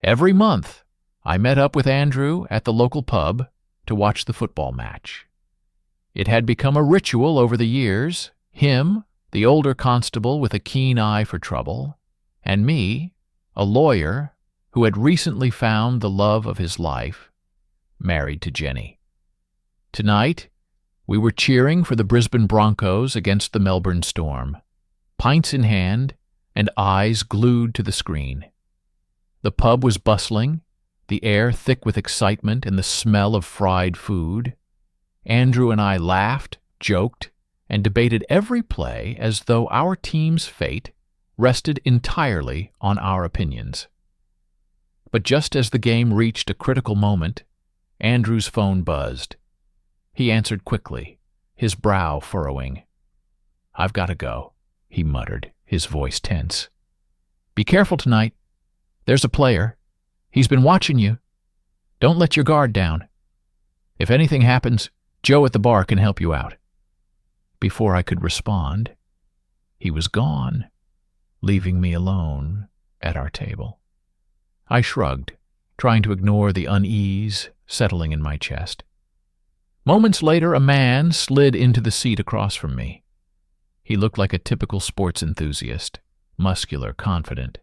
Every month, I met up with Andrew at the local pub to watch the football match. It had become a ritual over the years, him, the older constable with a keen eye for trouble, and me, a lawyer who had recently found the love of his life, married to Jenny. Tonight, we were cheering for the Brisbane Broncos against the Melbourne Storm, pints in hand and eyes glued to the screen. The pub was bustling, the air thick with excitement and the smell of fried food. Andrew and I laughed, joked, and debated every play as though our team's fate rested entirely on our opinions. But just as the game reached a critical moment, Andrew's phone buzzed. He answered quickly, his brow furrowing. "I've got to go," he muttered, his voice tense. "Be careful tonight. There's a player. He's been watching you. Don't let your guard down. If anything happens, Joe at the bar can help you out." Before I could respond, he was gone, leaving me alone at our table. I shrugged, trying to ignore the unease settling in my chest. Moments later, a man slid into the seat across from me. He looked like a typical sports enthusiast, muscular, confident.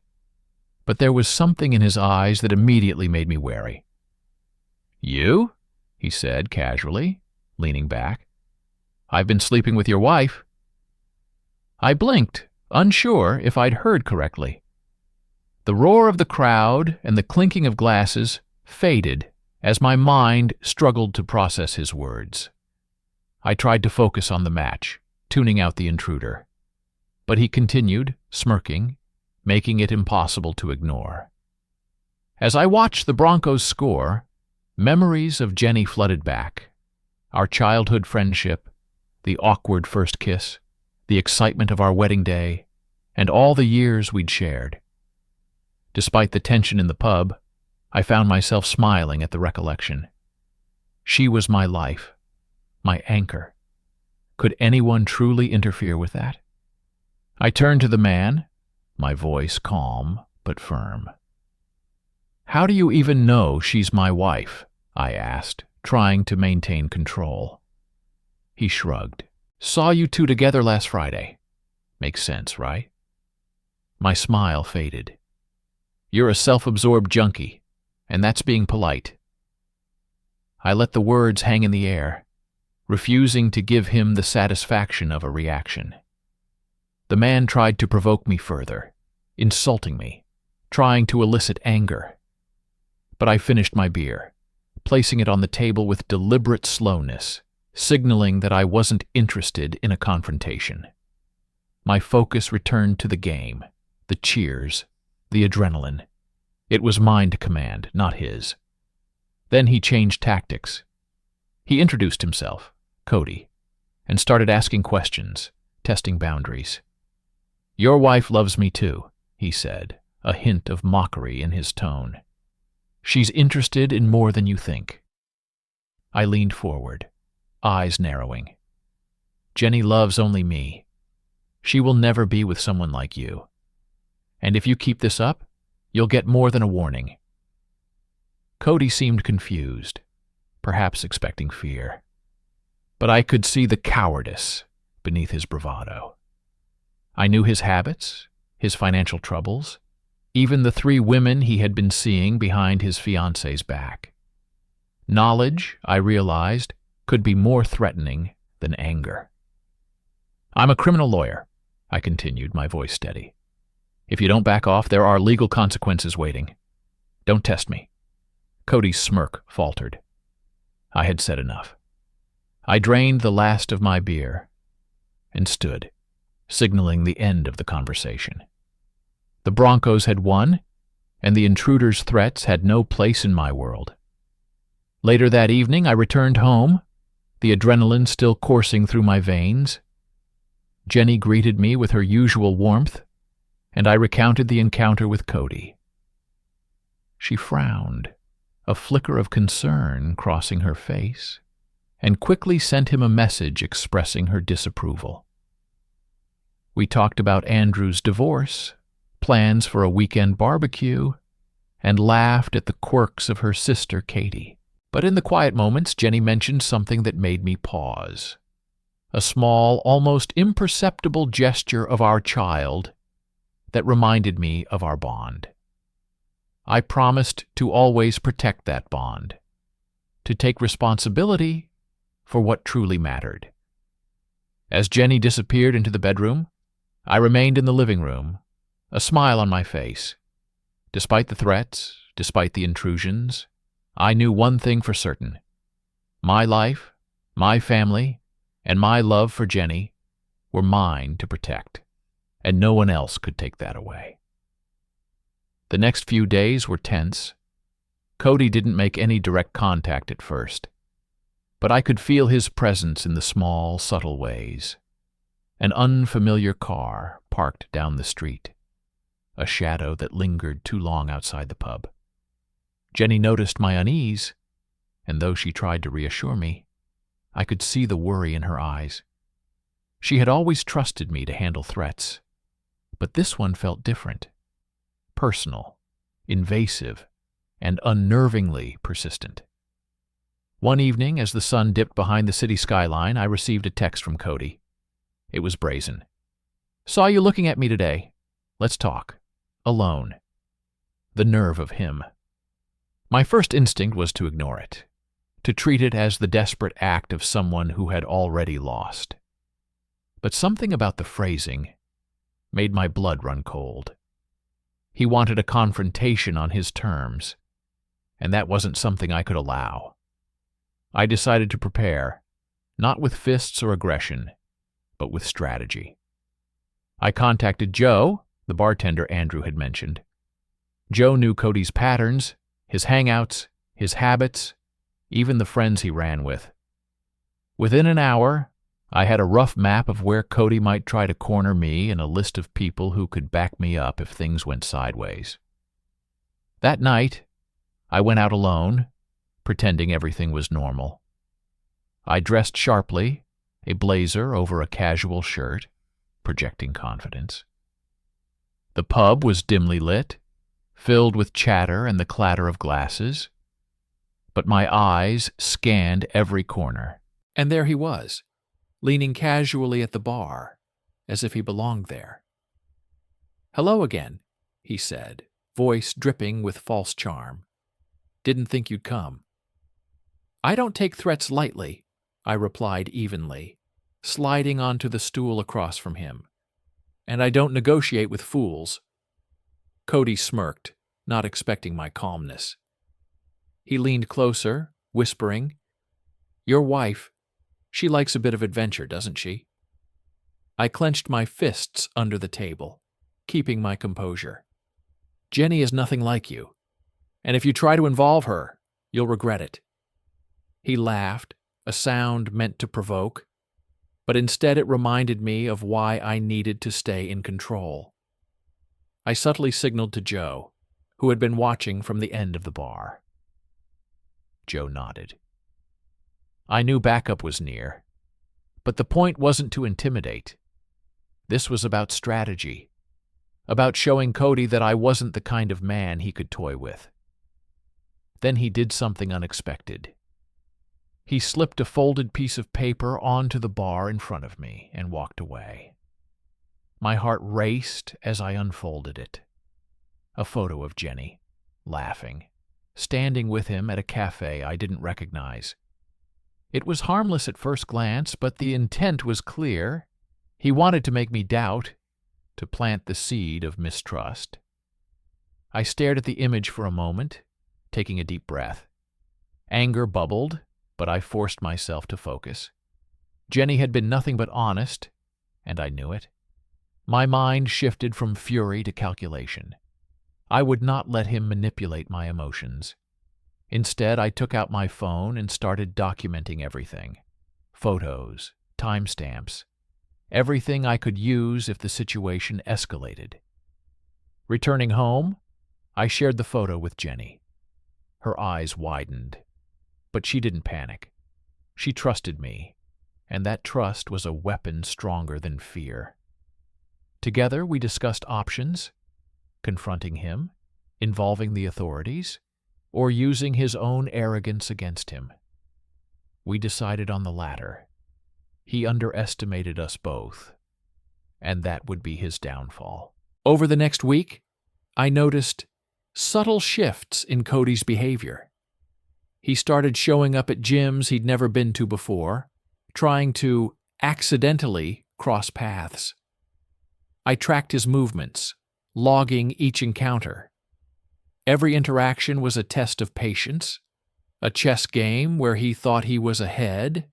But there was something in his eyes that immediately made me wary. "You?" he said casually, leaning back. "I've been sleeping with your wife." I blinked, unsure if I'd heard correctly. The roar of the crowd and the clinking of glasses faded as my mind struggled to process his words. I tried to focus on the match, tuning out the intruder. But he continued, smirking, making it impossible to ignore. As I watched the Broncos score, memories of Jenny flooded back. Our childhood friendship, the awkward first kiss, the excitement of our wedding day, and all the years we'd shared. Despite the tension in the pub, I found myself smiling at the recollection. She was my life, my anchor. Could anyone truly interfere with that? I turned to the man, my voice calm but firm. "How do you even know she's my wife?" I asked, trying to maintain control. He shrugged. "Saw you two together last Friday. Makes sense, right?" My smile faded. "You're a self-absorbed junkie, and that's being polite." I let the words hang in the air, refusing to give him the satisfaction of a reaction. The man tried to provoke me further, insulting me, trying to elicit anger. But I finished my beer, placing it on the table with deliberate slowness, signaling that I wasn't interested in a confrontation. My focus returned to the game, the cheers, the adrenaline. It was mine to command, not his. Then he changed tactics. He introduced himself, Cody, and started asking questions, testing boundaries. "Your wife loves me too," he said, a hint of mockery in his tone. "She's interested in more than you think." I leaned forward, eyes narrowing. "Jenny loves only me. She will never be with someone like you. And if you keep this up, you'll get more than a warning." Cody seemed confused, perhaps expecting fear. But I could see the cowardice beneath his bravado. I knew his habits, his financial troubles, even the 3 women he had been seeing behind his fiancée's back. Knowledge, I realized, could be more threatening than anger. "I'm a criminal lawyer," I continued, my voice steady. "If you don't back off, there are legal consequences waiting. Don't test me." Cody's smirk faltered. I had said enough. I drained the last of my beer and stood, signaling the end of the conversation. The Broncos had won, and the intruder's threats had no place in my world. Later that evening, I returned home, the adrenaline still coursing through my veins. Jenny greeted me with her usual warmth, and I recounted the encounter with Cody. She frowned, a flicker of concern crossing her face, and quickly sent him a message expressing her disapproval. We talked about Andrew's divorce, plans for a weekend barbecue, and laughed at the quirks of her sister Katie. But in the quiet moments, Jenny mentioned something that made me pause. A small, almost imperceptible gesture of our child that reminded me of our bond. I promised to always protect that bond, to take responsibility for what truly mattered. As Jenny disappeared into the bedroom, I remained in the living room, a smile on my face. Despite the threats, despite the intrusions, I knew one thing for certain. My life, my family, and my love for Jenny were mine to protect, and no one else could take that away. The next few days were tense. Cody didn't make any direct contact at first, but I could feel his presence in the small, subtle ways. An unfamiliar car parked down the street, a shadow that lingered too long outside the pub. Jenny noticed my unease, and though she tried to reassure me, I could see the worry in her eyes. She had always trusted me to handle threats, but this one felt different. Personal, invasive, and unnervingly persistent. One evening, as the sun dipped behind the city skyline, I received a text from Cody. It was brazen. "Saw you looking at me today. Let's talk. Alone." The nerve of him. My first instinct was to ignore it, to treat it as the desperate act of someone who had already lost. But something about the phrasing made my blood run cold. He wanted a confrontation on his terms, and that wasn't something I could allow. I decided to prepare, not with fists or aggression, but with strategy. I contacted Joe, the bartender Andrew had mentioned. Joe knew Cody's patterns, his hangouts, his habits, even the friends he ran with. Within an hour, I had a rough map of where Cody might try to corner me and a list of people who could back me up if things went sideways. That night, I went out alone, pretending everything was normal. I dressed sharply, a blazer over a casual shirt, projecting confidence. The pub was dimly lit, filled with chatter and the clatter of glasses, but my eyes scanned every corner. And there he was, leaning casually at the bar, as if he belonged there. "Hello again," he said, voice dripping with false charm. "Didn't think you'd come." "I don't take threats lightly," I replied evenly, sliding onto the stool across from him. "And I don't negotiate with fools." Cody smirked, not expecting my calmness. He leaned closer, whispering, "Your wife, she likes a bit of adventure, doesn't she?" I clenched my fists under the table, keeping my composure. "Jenny is nothing like you, and if you try to involve her, you'll regret it." He laughed, a sound meant to provoke, but instead it reminded me of why I needed to stay in control. I subtly signaled to Joe, who had been watching from the end of the bar. Joe nodded. I knew backup was near, but the point wasn't to intimidate. This was about strategy, about showing Cody that I wasn't the kind of man he could toy with. Then he did something unexpected. He slipped a folded piece of paper onto the bar in front of me and walked away. My heart raced as I unfolded it. A photo of Jenny, laughing, standing with him at a cafe I didn't recognize. It was harmless at first glance, but the intent was clear. He wanted to make me doubt, to plant the seed of mistrust. I stared at the image for a moment, taking a deep breath. Anger bubbled, but I forced myself to focus. Jenny had been nothing but honest, and I knew it. My mind shifted from fury to calculation. I would not let him manipulate my emotions. Instead, I took out my phone and started documenting everything. Photos, timestamps, everything I could use if the situation escalated. Returning home, I shared the photo with Jenny. Her eyes widened, but she didn't panic. She trusted me, and that trust was a weapon stronger than fear. Together, we discussed options, confronting him, involving the authorities, or using his own arrogance against him. We decided on the latter. He underestimated us both, and that would be his downfall. Over the next week, I noticed subtle shifts in Cody's behavior. He started showing up at gyms he'd never been to before, trying to accidentally cross paths. I tracked his movements, logging each encounter. Every interaction was a test of patience, a chess game where he thought he was ahead,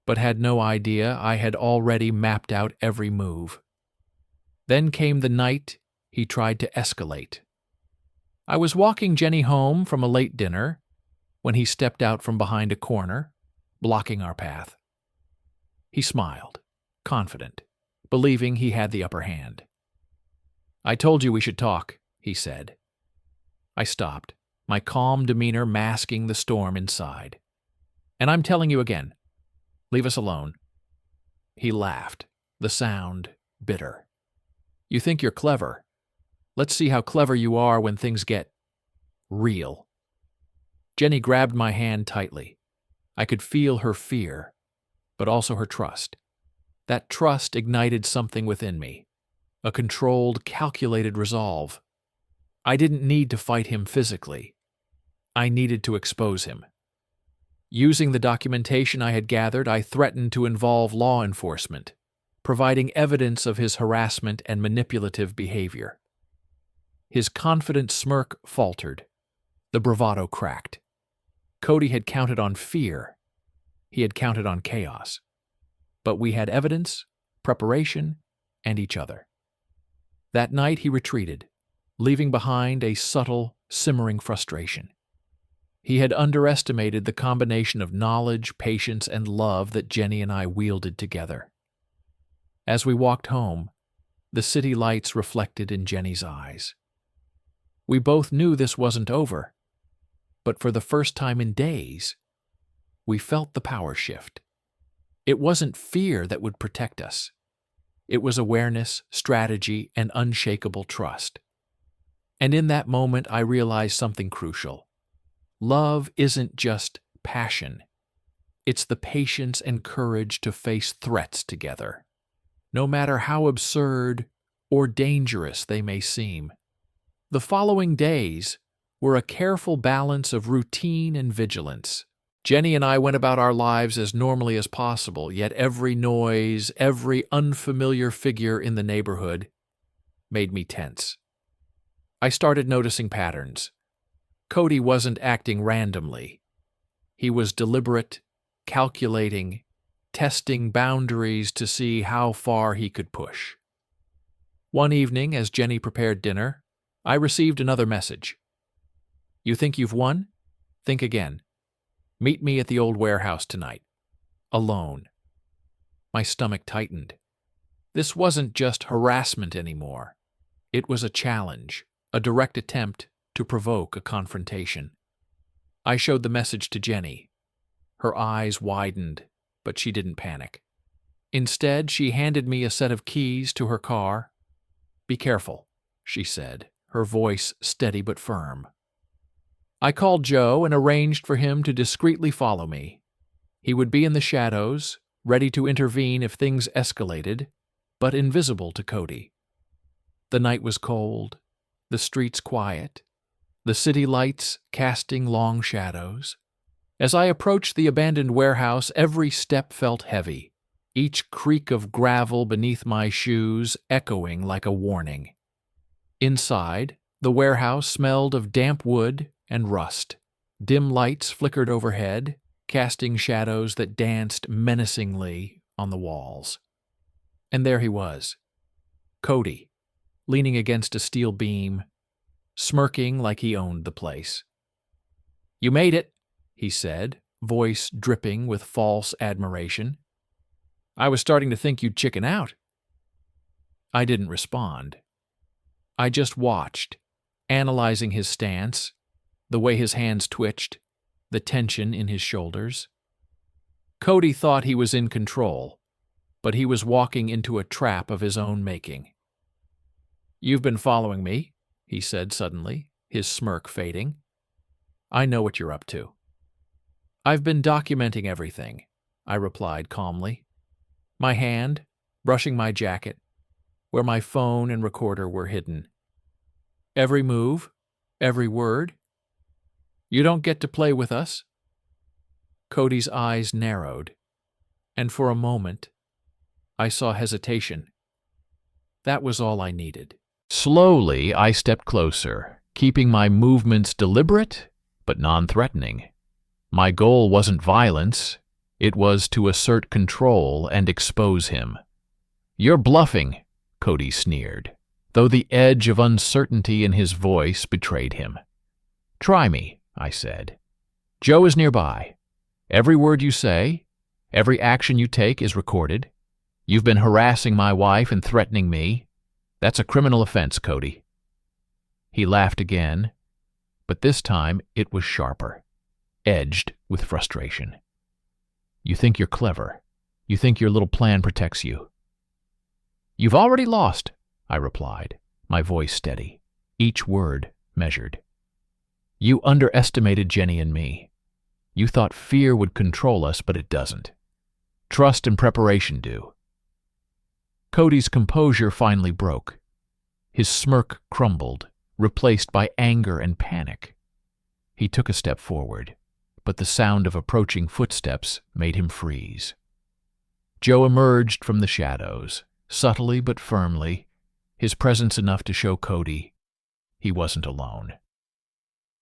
but had no idea I had already mapped out every move. Then came the night he tried to escalate. I was walking Jenny home from a late dinner when he stepped out from behind a corner, blocking our path. He smiled, confident, believing he had the upper hand. "I told you we should talk," he said. I stopped, my calm demeanor masking the storm inside. "And I'm telling you again, leave us alone." He laughed, the sound bitter. "You think you're clever. Let's see how clever you are when things get real." Jenny grabbed my hand tightly. I could feel her fear, but also her trust. That trust ignited something within me, a controlled, calculated resolve. I didn't need to fight him physically. I needed to expose him. Using the documentation I had gathered, I threatened to involve law enforcement, providing evidence of his harassment and manipulative behavior. His confident smirk faltered. The bravado cracked. Cody had counted on fear. He had counted on chaos. But we had evidence, preparation, and each other. That night he retreated, leaving behind a subtle, simmering frustration. He had underestimated the combination of knowledge, patience, and love that Jenny and I wielded together. As we walked home, the city lights reflected in Jenny's eyes. We both knew this wasn't over, but for the first time in days, we felt the power shift. It wasn't fear that would protect us. It was awareness, strategy, and unshakable trust. And in that moment, I realized something crucial. Love isn't just passion. It's the patience and courage to face threats together, no matter how absurd or dangerous they may seem. The following days were a careful balance of routine and vigilance. Jenny and I went about our lives as normally as possible, yet every noise, every unfamiliar figure in the neighborhood made me tense. I started noticing patterns. Cody wasn't acting randomly. He was deliberate, calculating, testing boundaries to see how far he could push. One evening, as Jenny prepared dinner, I received another message. "You think you've won? Think again. Meet me at the old warehouse tonight. Alone." My stomach tightened. This wasn't just harassment anymore. It was a challenge, a direct attempt to provoke a confrontation. I showed the message to Jenny. Her eyes widened, but she didn't panic. Instead, she handed me a set of keys to her car. "Be careful," she said, her voice steady but firm. I called Joe and arranged for him to discreetly follow me. He would be in the shadows, ready to intervene if things escalated, but invisible to Cody. The night was cold, the streets quiet, the city lights casting long shadows. As I approached the abandoned warehouse, every step felt heavy, each creak of gravel beneath my shoes echoing like a warning. Inside, the warehouse smelled of damp wood and rust. Dim lights flickered overhead, casting shadows that danced menacingly on the walls. And there he was, Cody, leaning against a steel beam, smirking like he owned the place. "You made it," he said, voice dripping with false admiration. "I was starting to think you'd chicken out." I didn't respond. I just watched, analyzing his stance, the way his hands twitched, the tension in his shoulders. Cody thought he was in control, but he was walking into a trap of his own making. "You've been following me," he said suddenly, his smirk fading. "I know what you're up to." "I've been documenting everything," I replied calmly, my hand brushing my jacket, where my phone and recorder were hidden. "Every move, every word. You don't get to play with us." Cody's eyes narrowed, and for a moment, I saw hesitation. That was all I needed. Slowly, I stepped closer, keeping my movements deliberate but non-threatening. My goal wasn't violence. It was to assert control and expose him. "You're bluffing," Cody sneered, though the edge of uncertainty in his voice betrayed him. "Try me," I said. "Joe is nearby. Every word you say, every action you take is recorded. You've been harassing my wife and threatening me. That's a criminal offense, Cody." He laughed again, but this time it was sharper, edged with frustration. "You think you're clever. You think your little plan protects you." "You've already lost," I replied, my voice steady, each word measured. "You underestimated Jenny and me. You thought fear would control us, but it doesn't. Trust and preparation do." Cody's composure finally broke. His smirk crumbled, replaced by anger and panic. He took a step forward, but the sound of approaching footsteps made him freeze. Joe emerged from the shadows, subtly but firmly, his presence enough to show Cody he wasn't alone.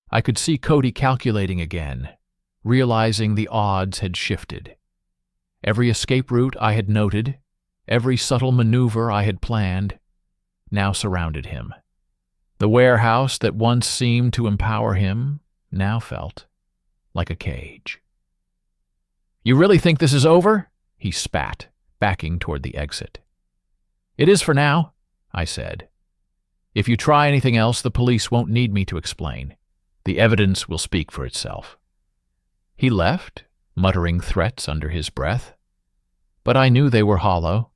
I could see Cody calculating again, realizing the odds had shifted. Every escape route I had noted, every subtle maneuver I had planned, now surrounded him. The warehouse that once seemed to empower him now felt like a cage. "You really think this is over?" he spat, backing toward the exit. "It is for now," I said. "If you try anything else, the police won't need me to explain. The evidence will speak for itself." He left, muttering threats under his breath, but I knew they were hollow.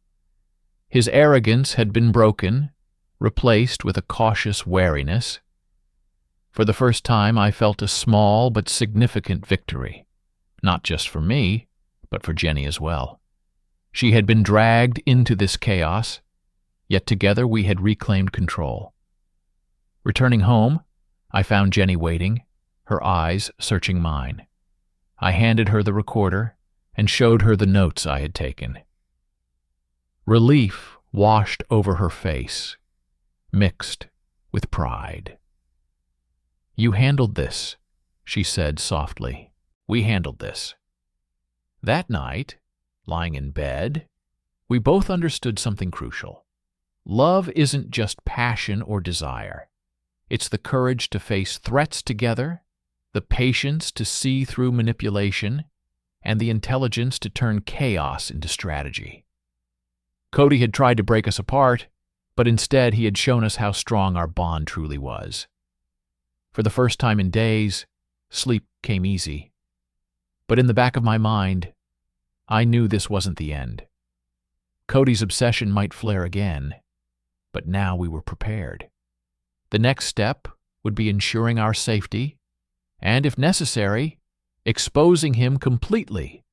His arrogance had been broken, replaced with a cautious wariness. For the first time, I felt a small but significant victory, not just for me, but for Jenny as well. She had been dragged into this chaos, yet together we had reclaimed control. Returning home, I found Jenny waiting, her eyes searching mine. I handed her the recorder and showed her the notes I had taken. Relief washed over her face, mixed with pride. "You handled this," she said softly. "We handled this." That night, lying in bed, we both understood something crucial. Love isn't just passion or desire. It's the courage to face threats together, the patience to see through manipulation, and the intelligence to turn chaos into strategy. Cody had tried to break us apart, but instead he had shown us how strong our bond truly was. For the first time in days, sleep came easy. But in the back of my mind, I knew this wasn't the end. Cody's obsession might flare again, but now we were prepared. The next step would be ensuring our safety, and if necessary, exposing him completely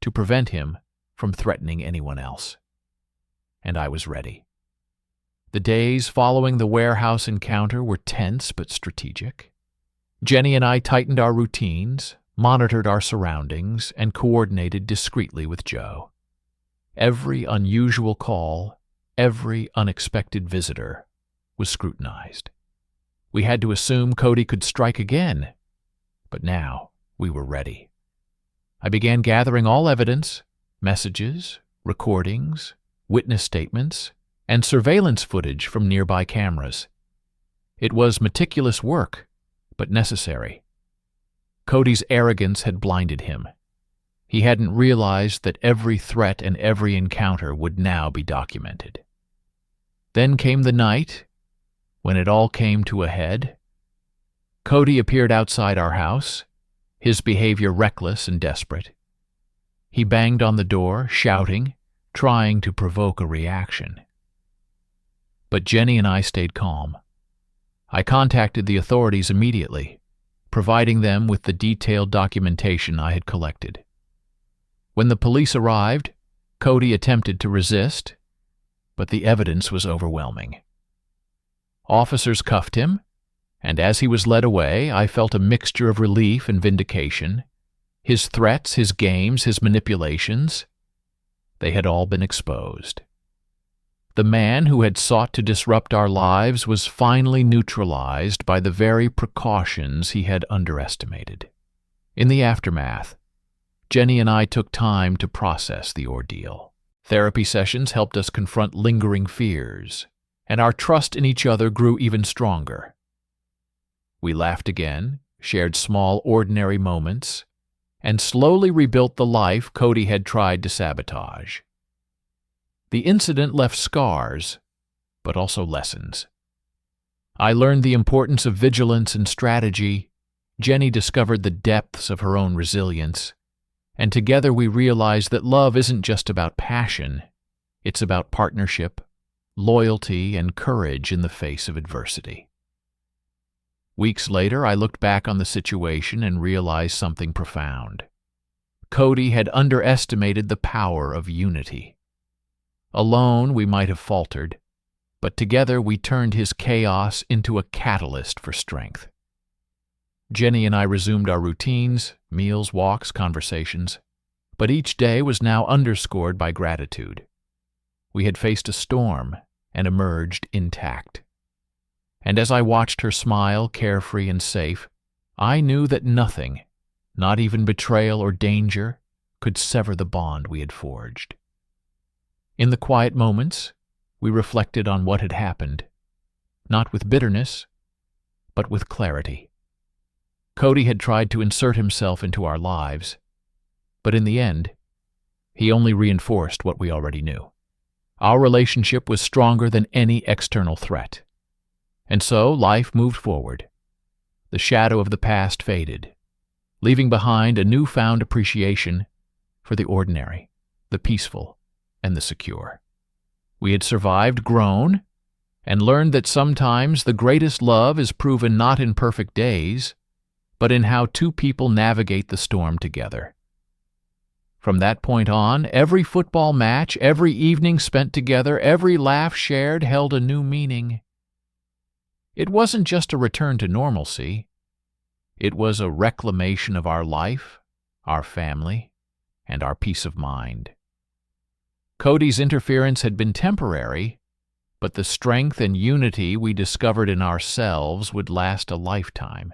to prevent him from threatening anyone else. And I was ready. The days following the warehouse encounter were tense but strategic. Jenny and I tightened our routines, monitored our surroundings, and coordinated discreetly with Joe. Every unusual call, every unexpected visitor was scrutinized. We had to assume Cody could strike again, but now we were ready. I began gathering all evidence, messages, recordings, witness statements, and surveillance footage from nearby cameras. It was meticulous work, but necessary. Cody's arrogance had blinded him. He hadn't realized that every threat and every encounter would now be documented. Then came the night when it all came to a head. Cody appeared outside our house, his behavior reckless and desperate. He banged on the door, shouting, trying to provoke a reaction. But Jenny and I stayed calm. I contacted the authorities immediately, providing them with the detailed documentation I had collected. When the police arrived, Cody attempted to resist, but the evidence was overwhelming. Officers cuffed him, and as he was led away, I felt a mixture of relief and vindication. His threats, his games, his manipulations, they had all been exposed. The man who had sought to disrupt our lives was finally neutralized by the very precautions he had underestimated. In the aftermath, Jenny and I took time to process the ordeal. Therapy sessions helped us confront lingering fears, and our trust in each other grew even stronger. We laughed again, shared small, ordinary moments, and slowly rebuilt the life Cody had tried to sabotage. The incident left scars, but also lessons. I learned the importance of vigilance and strategy. Jenny discovered the depths of her own resilience, and together we realized that love isn't just about passion, it's about partnership, loyalty, and courage in the face of adversity. Weeks later, I looked back on the situation and realized something profound. Cody had underestimated the power of unity. Alone, we might have faltered, but together we turned his chaos into a catalyst for strength. Jenny and I resumed our routines, meals, walks, conversations, but each day was now underscored by gratitude. We had faced a storm and emerged intact. And as I watched her smile, carefree and safe, I knew that nothing, not even betrayal or danger, could sever the bond we had forged. In the quiet moments, we reflected on what had happened, not with bitterness, but with clarity. Cody had tried to insert himself into our lives, but in the end, he only reinforced what we already knew. Our relationship was stronger than any external threat. And so life moved forward. The shadow of the past faded, leaving behind a newfound appreciation for the ordinary, the peaceful, and the secure. We had survived, grown, and learned that sometimes the greatest love is proven not in perfect days, but in how two people navigate the storm together. From that point on, every football match, every evening spent together, every laugh shared held a new meaning. It wasn't just a return to normalcy. It was a reclamation of our life, our family, and our peace of mind. Cody's interference had been temporary, but the strength and unity we discovered in ourselves would last a lifetime.